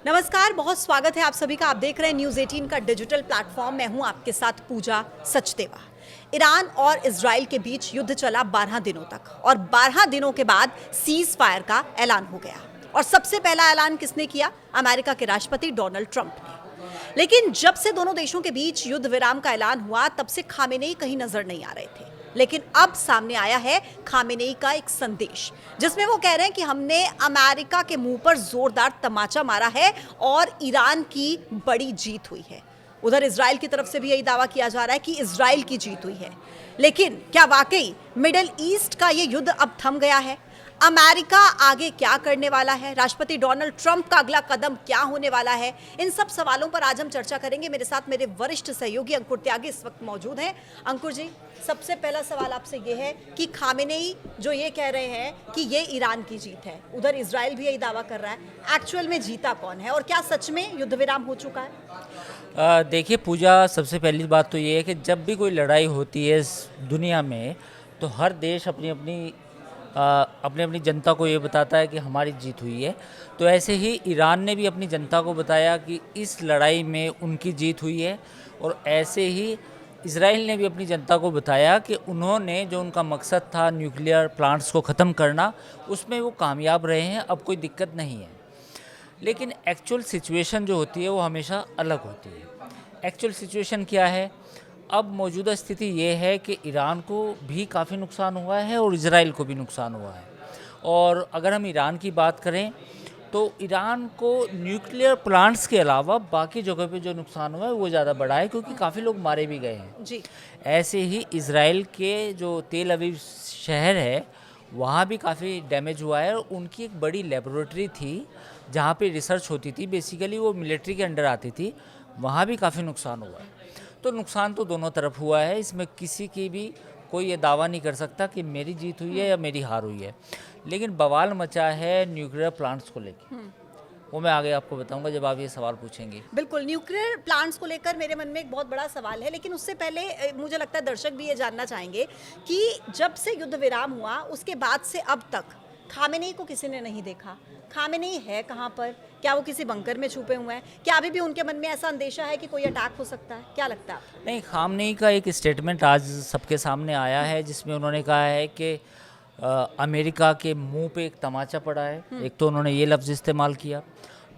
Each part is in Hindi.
नमस्कार, बहुत स्वागत है आप सभी का। आप देख रहे हैं न्यूज़ 18 का डिजिटल प्लेटफॉर्म। मैं हूं आपके साथ पूजा सचदेवा। ईरान और इजराइल के बीच युद्ध चला 12 दिनों तक और 12 दिनों के बाद सीज फायर का ऐलान हो गया। और सबसे पहला ऐलान किसने किया? अमेरिका के राष्ट्रपति डोनाल्ड ट्रंप ने। लेकिन जब से दोनों देशों के बीच युद्ध विराम का ऐलान हुआ, तब से खामेनेई कहीं नजर नहीं आ रहे थे। लेकिन अब सामने आया है खामेनेई का एक संदेश, जिसमें वो कह रहे हैं कि हमने अमेरिका के मुंह पर जोरदार तमाचा मारा है और ईरान की बड़ी जीत हुई है। उधर इजराइल की तरफ से भी यही दावा किया जा रहा है कि इजराइल की जीत हुई है। लेकिन क्या वाकई मिडिल ईस्ट का ये युद्ध अब थम गया है? अमेरिका आगे क्या करने वाला है? राष्ट्रपति डोनाल्ड ट्रंप का अगला कदम क्या होने वाला है? इन सब सवालों पर आज हम चर्चा करेंगे। मेरे साथ मेरे वरिष्ठ सहयोगी अंकुर त्यागी इस वक्त मौजूद हैं। अंकुर जी, सबसे पहला सवाल आपसे ये है कि खामेनेई जो ये कह रहे हैं कि ये ईरान की जीत है, उधर इजराइल भी यही दावा कर रहा है, एक्चुअल में जीता कौन है और क्या सच में युद्ध विराम हो चुका है? देखिए पूजा, सबसे पहली बात तो ये है कि जब भी कोई लड़ाई होती है इस दुनिया में, तो हर देश अपनी अपनी जनता को ये बताता है कि हमारी जीत हुई है। तो ऐसे ही ईरान ने भी अपनी जनता को बताया कि इस लड़ाई में उनकी जीत हुई है, और ऐसे ही इजराइल ने भी अपनी जनता को बताया कि उन्होंने जो उनका मकसद था न्यूक्लियर प्लांट्स को ख़त्म करना, उसमें वो कामयाब रहे हैं। अब कोई दिक्कत नहीं है। लेकिन एक्चुअल सिचुएशन जो होती है वो हमेशा अलग होती है। एक्चुअल सिचुएशन क्या है? अब मौजूदा स्थिति ये है कि ईरान को भी काफ़ी नुकसान हुआ है और इजराइल को भी नुकसान हुआ है। और अगर हम ईरान की बात करें तो ईरान को न्यूक्लियर प्लांट्स के अलावा बाकी जगह पे जो नुकसान हुआ है वो ज़्यादा बड़ा है, क्योंकि काफ़ी लोग मारे भी गए हैं जी। ऐसे ही इजराइल के जो तेल अवीव शहर है, वहाँ भी काफ़ी डैमेज हुआ है। और उनकी एक बड़ी लेबोरेटरी थी जहाँ पे रिसर्च होती थी, बेसिकली वो मिलिट्री के अंडर आती थी, वहाँ भी काफ़ी नुकसान हुआ है। तो नुकसान तो दोनों तरफ हुआ है। इसमें किसी की भी कोई ये दावा नहीं कर सकता कि मेरी जीत हुई है या मेरी हार हुई है। लेकिन बवाल मचा है न्यूक्लियर प्लांट्स को लेकर, वो मैं आगे आपको बताऊंगा जब आप ये सवाल पूछेंगे। बिल्कुल, न्यूक्लियर प्लांट्स को लेकर मेरे मन में एक बहुत बड़ा सवाल है। लेकिन उससे पहले मुझे लगता है दर्शक भी ये जानना चाहेंगे कि जब से युद्ध विराम हुआ उसके बाद से अब तक खामेनेई को किसी ने नहीं देखा। खामेनेई है कहाँ पर? क्या वो किसी बंकर में छुपे हुए हैं? क्या अभी भी उनके मन में ऐसा अंदेशा है कि कोई अटैक हो सकता है? क्या लगता है आपको? नहीं, खामनेई का एक स्टेटमेंट आज सबके सामने आया है, जिसमें उन्होंने कहा है कि अमेरिका के मुंह पे एक तमाचा पड़ा है। एक तो उन्होंने ये लफ्ज़ इस्तेमाल किया।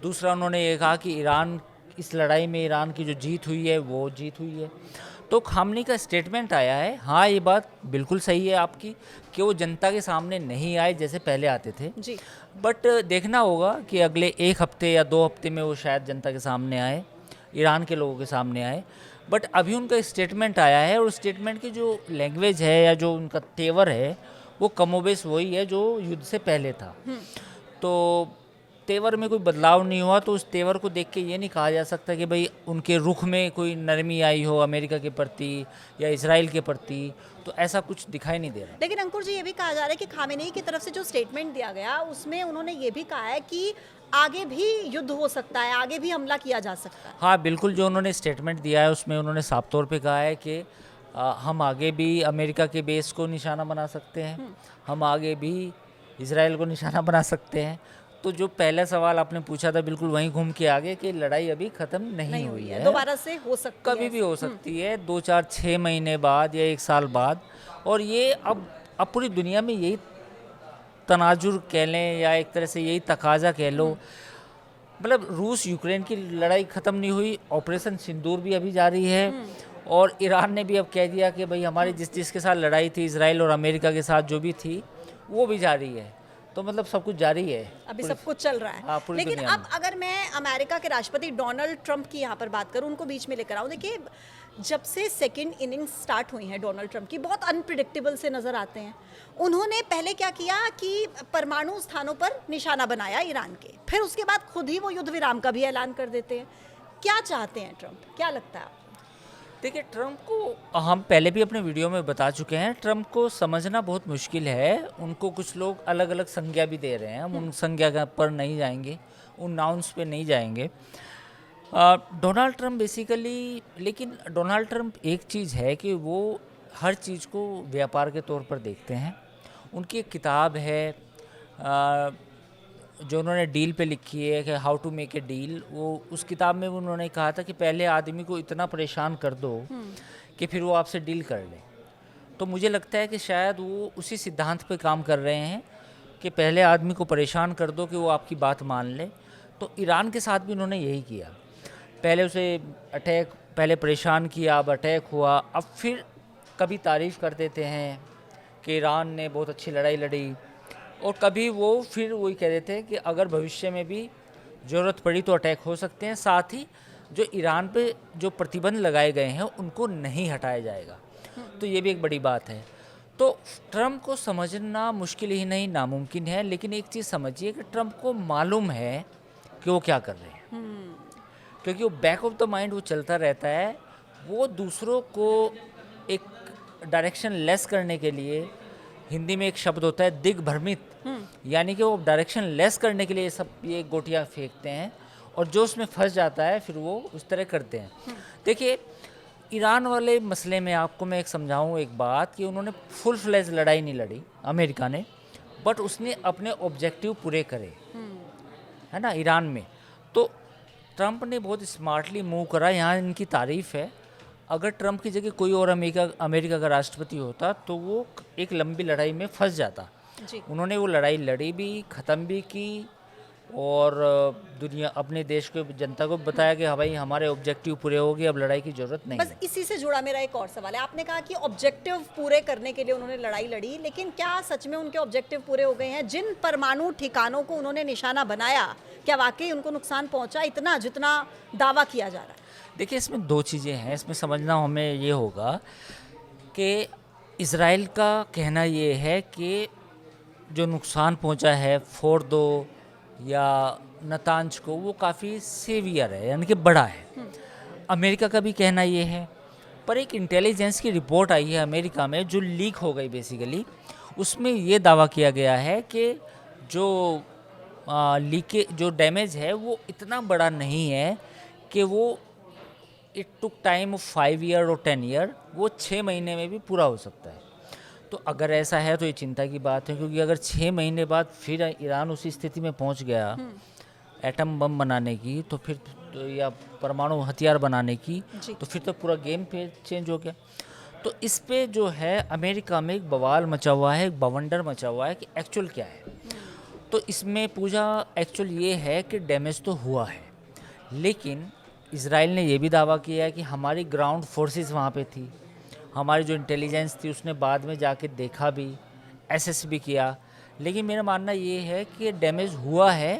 दूसरा उन्होंने ये कहा कि ईरान, इस लड़ाई में ईरान की जो जीत हुई है वो जीत हुई है। तो खामनेई का स्टेटमेंट आया है। हाँ, ये बात बिल्कुल सही है आपकी कि वो जनता के सामने नहीं आए जैसे पहले आते थे जी। बट देखना होगा कि अगले एक हफ्ते या 2 हफ्ते में वो शायद जनता के सामने आए, ईरान के लोगों के सामने आए। बट अभी उनका स्टेटमेंट आया है, और स्टेटमेंट की जो लैंग्वेज है या जो उनका तेवर है वो कमोबेश वही है जो युद्ध से पहले था। तो तेवर में कोई बदलाव नहीं हुआ। तो उस तेवर को देख के ये नहीं कहा जा सकता कि भाई उनके रुख में कोई नरमी आई हो अमेरिका के प्रति या इजराइल के प्रति। तो ऐसा कुछ दिखाई नहीं दे रहा। लेकिन अंकुर जी, ये भी कहा जा रहा है कि खामेनेई की तरफ से जो स्टेटमेंट दिया गया उसमें उन्होंने ये भी कहा है कि आगे भी युद्ध हो सकता है, आगे भी हमला किया जा सकता है। हाँ बिल्कुल, जो उन्होंने स्टेटमेंट दिया है उसमें उन्होंने साफ तौर पे कहा है कि हम आगे भी अमेरिका के बेस को निशाना बना सकते हैं, हम आगे भी इजराइल को निशाना बना सकते हैं। तो जो पहला सवाल आपने पूछा था, बिल्कुल वहीं घूम के आगे कि लड़ाई अभी ख़त्म नहीं हुई है, दोबारा से हो सकती है, कभी भी हो सकती है, 2 4 6 महीने बाद या 1 साल बाद। और ये अब पूरी दुनिया में यही तनाजुर कह लें या एक तरह से यही तकाजा कह लो। मतलब रूस यूक्रेन की लड़ाई ख़त्म नहीं हुई, ऑपरेशन सिंदूर भी अभी जारी है। और ईरान ने भी अब कह दिया कि भाई हमारी जिसके साथ लड़ाई थी इजराइल और अमेरिका के साथ जो भी थी वो भी जारी है। तो मतलब सब कुछ जारी है, अभी सब कुछ चल रहा है। हाँ, पूरी लेकिन दुनिया अब में। अगर मैं अमेरिका के राष्ट्रपति डोनाल्ड ट्रंप की यहाँ पर बात करूँ, उनको बीच में लेकर आऊँ, देखिए जब से सेकेंड इनिंग्स स्टार्ट हुई है डोनाल्ड ट्रंप की, बहुत अनप्रिडिक्टेबल से नजर आते हैं। उन्होंने पहले क्या किया कि परमाणु स्थानों पर निशाना बनाया ईरान के, फिर उसके बाद खुद ही वो युद्ध विराम का भी ऐलान कर देते हैं। क्या चाहते हैं ट्रंप? क्या लगता है आपको? देखिए, ट्रंप को हम पहले भी अपने वीडियो में बता चुके हैं, ट्रंप को समझना बहुत मुश्किल है। उनको कुछ लोग अलग अलग संज्ञा भी दे रहे हैं, हम उन संज्ञा पर नहीं जाएंगे, उन नाउन्स पे नहीं जाएंगे। डोनाल्ड ट्रंप बेसिकली, लेकिन डोनाल्ड ट्रंप एक चीज़ है कि वो हर चीज़ को व्यापार के तौर पर देखते हैं। उनकी एक किताब है जो उन्होंने डील पे लिखी है कि how to make a deal, वो उस किताब में उन्होंने कहा था कि पहले आदमी को इतना परेशान कर दो कि फिर वो आपसे डील कर ले। तो मुझे लगता है कि शायद वो उसी सिद्धांत पे काम कर रहे हैं कि पहले आदमी को परेशान कर दो कि वो आपकी बात मान ले। तो ईरान के साथ भी उन्होंने यही किया, पहले उसे पहले परेशान किया, अब अटैक हुआ, अब फिर कभी तारीफ़ कर देते हैं कि ईरान ने बहुत अच्छी लड़ाई लड़ी, और कभी वो फिर वही कह देते हैं कि अगर भविष्य में भी ज़रूरत पड़ी तो अटैक हो सकते हैं, साथ ही जो ईरान पे जो प्रतिबंध लगाए गए हैं उनको नहीं हटाया जाएगा। तो ये भी एक बड़ी बात है। तो ट्रम्प को समझना मुश्किल ही नहीं, नामुमकिन है, लेकिन एक चीज़ समझिए कि ट्रम्प को मालूम है कि वो क्या कर रहे हैं, क्योंकि वो बैक ऑफ द माइंड वो चलता रहता है। वो दूसरों को एक डायरेक्शन लेस करने के लिए, हिंदी में एक शब्द होता है दिग्भ्रमित, यानी कि वो डायरेक्शन लेस करने के लिए ये गोटियां फेंकते हैं, और जो उसमें फंस जाता है फिर वो उस तरह करते हैं। देखिए, ईरान वाले मसले में आपको मैं एक समझाऊं एक बात, कि उन्होंने फुल फ्लेज लड़ाई नहीं लड़ी अमेरिका ने, बट उसने अपने ऑब्जेक्टिव पूरे करे, है ना, ईरान में। तो ट्रम्प ने बहुत स्मार्टली मूव करा, यहाँ इनकी तारीफ़ है। अगर ट्रम्प की जगह कोई और अमेरिका का राष्ट्रपति होता तो वो एक लंबी लड़ाई में फंस जाता। जी। उन्होंने वो लड़ाई लड़ी भी, ख़त्म भी की, और दुनिया अपने देश को, जनता को बताया कि हाँ भाई हमारे ऑब्जेक्टिव पूरे हो गए, अब लड़ाई की ज़रूरत नहीं बस है। इसी से जुड़ा मेरा एक और सवाल है। आपने कहा कि ऑब्जेक्टिव पूरे करने के लिए उन्होंने लड़ाई लड़ी, लेकिन क्या सच में उनके ऑब्जेक्टिव पूरे हो गए हैं? जिन परमाणु ठिकानों को उन्होंने निशाना बनाया, क्या वाकई उनको नुकसान पहुंचा इतना जितना दावा किया जा रहा है? देखिए, इसमें दो चीज़ें हैं, इसमें समझना हमें ये होगा कि इज़राइल का कहना ये है कि जो नुकसान पहुंचा है फोर्दो या नतांज को, वो काफ़ी सेवियर है, यानी कि बड़ा है। अमेरिका का भी कहना ये है, पर एक इंटेलिजेंस की रिपोर्ट आई है अमेरिका में जो लीक हो गई बेसिकली, उसमें ये दावा किया गया है कि जो लीकेज, जो डैमेज है वो इतना बड़ा नहीं है कि वो इट टुक टाइम 5 ईयर और 10 ईयर, वो 6 महीने में भी पूरा हो सकता है। तो अगर ऐसा है तो ये चिंता की बात है, क्योंकि अगर 6 महीने बाद फिर ईरान उसी स्थिति में पहुंच गया एटम बम बनाने की, तो फिर या परमाणु हथियार बनाने की, तो फिर तो पूरा गेम पे चेंज हो गया। तो इस पे जो है अमेरिका में एक बवाल मचा हुआ है, एक बवंडर मचा हुआ है कि एक्चुअल क्या है। तो इसमें पूजा एक्चुअल ये है कि डैमेज तो हुआ है, लेकिन इज़राइल ने ये भी दावा किया है कि हमारी ग्राउंड फोर्सेस वहाँ पे थी, हमारी जो इंटेलिजेंस थी उसने बाद में जाके देखा भी, एसेस भी किया। लेकिन मेरा मानना ये है कि डैमेज हुआ है,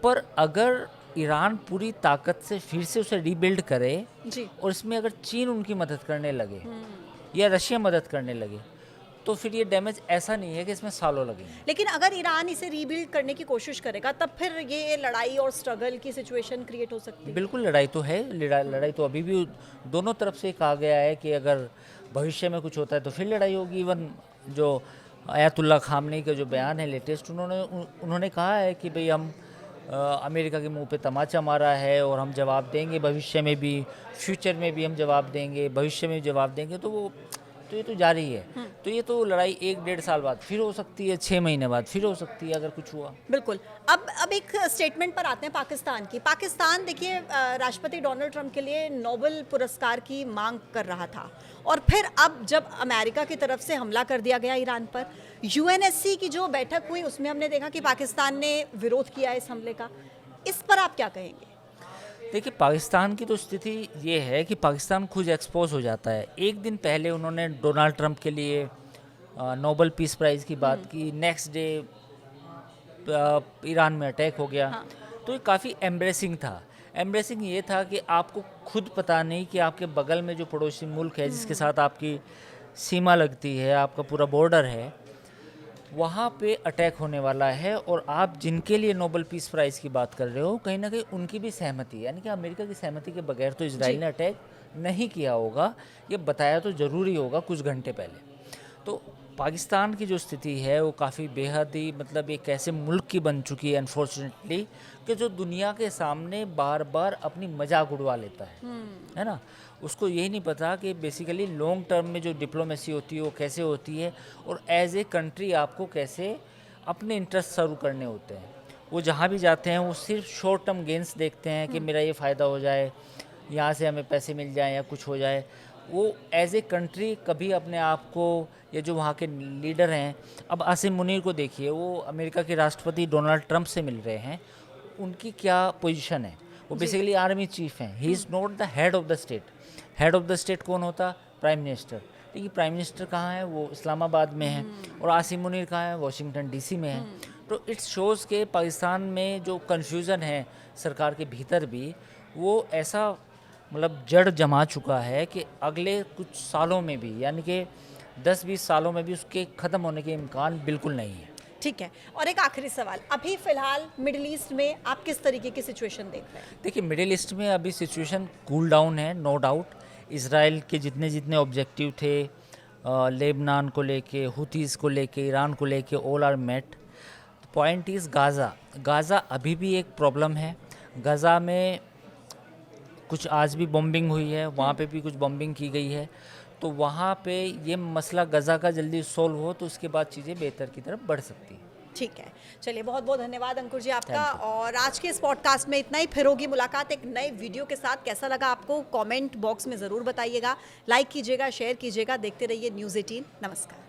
पर अगर ईरान पूरी ताकत से फिर से उसे रीबिल्ड करे जी। और इसमें अगर चीन उनकी मदद करने लगे या रशिया मदद करने लगे, तो फिर ये डैमेज ऐसा नहीं है कि इसमें सालों लगेंगे। लेकिन अगर ईरान इसे रीबिल्ड करने की कोशिश करेगा, तब फिर ये लड़ाई और स्ट्रगल की सिचुएशन क्रिएट हो सकती है। बिल्कुल, लड़ाई तो है, लड़ाई तो अभी भी दोनों तरफ से कहा गया है कि अगर भविष्य में कुछ होता है तो फिर लड़ाई होगी। इवन जो आयतुल्ला खामनेई का जो बयान है लेटेस्ट, उन्होंने कहा है कि भाई हम अमेरिका के मुंह पे तमाचा मारा है और हम जवाब देंगे, भविष्य में भी, फ्यूचर में भी हम जवाब देंगे, भविष्य में भी जवाब देंगे। तो ये तो जारी है। तो ये तो लड़ाई 1-1.5 साल बाद फिर हो सकती है, 6 महीने बाद फिर हो सकती है अगर कुछ हुआ। बिल्कुल। अब एक स्टेटमेंट पर आते हैं पाकिस्तान की। पाकिस्तान देखिए, राष्ट्रपति डोनाल्ड ट्रंप के लिए नोबेल पुरस्कार की मांग कर रहा था, और फिर अब जब अमेरिका की तरफ से हमला कर दिया गया ईरान पर, यूएनएससी की जो बैठक हुई उसमें हमने देखा कि पाकिस्तान ने विरोध किया इस हमले का। इस पर आप क्या कहेंगे? देखिए, पाकिस्तान की तो स्थिति ये है कि पाकिस्तान खुद एक्सपोज हो जाता है। एक दिन पहले उन्होंने डोनाल्ड ट्रंप के लिए नोबेल पीस प्राइज़ की बात की, नेक्स्ट डे ईरान में अटैक हो गया। तो ये काफ़ी एम्ब्रेसिंग था। एम्ब्रेसिंग ये था कि आपको खुद पता नहीं कि आपके बगल में जो पड़ोसी मुल्क है, जिसके साथ आपकी सीमा लगती है, आपका पूरा बॉर्डर है, वहाँ पे अटैक होने वाला है, और आप जिनके लिए नोबेल पीस प्राइज़ की बात कर रहे हो, कहीं ना कहीं उनकी भी सहमति, यानी कि अमेरिका की सहमति के बगैर तो इजराइल ने अटैक नहीं किया होगा, ये बताया तो ज़रूरी होगा कुछ घंटे पहले। तो पाकिस्तान की जो स्थिति है वो काफ़ी बेहद ही, मतलब एक ऐसे मुल्क की बन चुकी है अनफॉर्चुनेटली, कि जो दुनिया के सामने बार बार अपनी मजाक उड़वा लेता है ना। उसको यही नहीं पता कि बेसिकली लॉन्ग टर्म में जो डिप्लोमेसी होती है वो कैसे होती है, और एज ए कंट्री आपको कैसे अपने इंटरेस्ट सर्व करने होते हैं। वो जहाँ भी जाते हैं वो सिर्फ शॉर्ट टर्म गेंस देखते हैं कि मेरा ये फ़ायदा हो जाए, यहाँ से हमें पैसे मिल जाएं या कुछ हो जाए। वो एज ए कंट्री कभी अपने आप को, या जो वहाँ के लीडर हैं, अब आसिम मुनीर को देखिए, वो अमेरिका के राष्ट्रपति डोनाल्ड ट्रंप से मिल रहे हैं, उनकी क्या पोजीशन है? वो बेसिकली आर्मी चीफ हैं, he is not the head of the state. Head of the state कौन होता? Prime minister. देखिए प्राइम मिनिस्टर कहाँ है? वो इस्लामाबाद में है। और आसिम मुनीर कहाँ है? वाशिंगटन डीसी में है। तो इट्स शोज़ के पाकिस्तान में जो कन्फ्यूज़न है सरकार के भीतर भी, वो ऐसा मतलब जड़ जमा चुका है कि अगले कुछ सालों में भी, यानी कि 10-20 सालों में भी उसके ख़त्म होने के इम्कान बिल्कुल नहीं है। ठीक है, और एक आखिरी सवाल, अभी फिलहाल मिडिल ईस्ट में आप किस तरीके की सिचुएशन देख रहे हैं? देखिए मिडिल ईस्ट में अभी सिचुएशन कूल डाउन है, नो डाउट। इसराइल के जितने जितने ऑब्जेक्टिव थे, लेबनान को लेके, हुतीज़ को लेके, ईरान को लेके, all are met. Point is Gaza. Gaza अभी भी एक प्रॉब्लम है। गाज़ा में कुछ आज भी बॉम्बिंग हुई है, वहाँ पे भी कुछ बॉम्बिंग की गई है। तो वहाँ पे ये मसला गाज़ा का जल्दी सॉल्व हो तो उसके बाद चीज़ें बेहतर की तरफ बढ़ सकती हैं। ठीक है, चलिए बहुत बहुत धन्यवाद अंकुर जी आपका। Thank और आज के इस पॉडकास्ट में इतना ही, फिर होगी मुलाकात एक नए वीडियो के साथ। कैसा लगा आपको कमेंट बॉक्स में ज़रूर बताइएगा, लाइक कीजिएगा, शेयर कीजिएगा। देखते रहिए न्यूज़ 18। नमस्कार।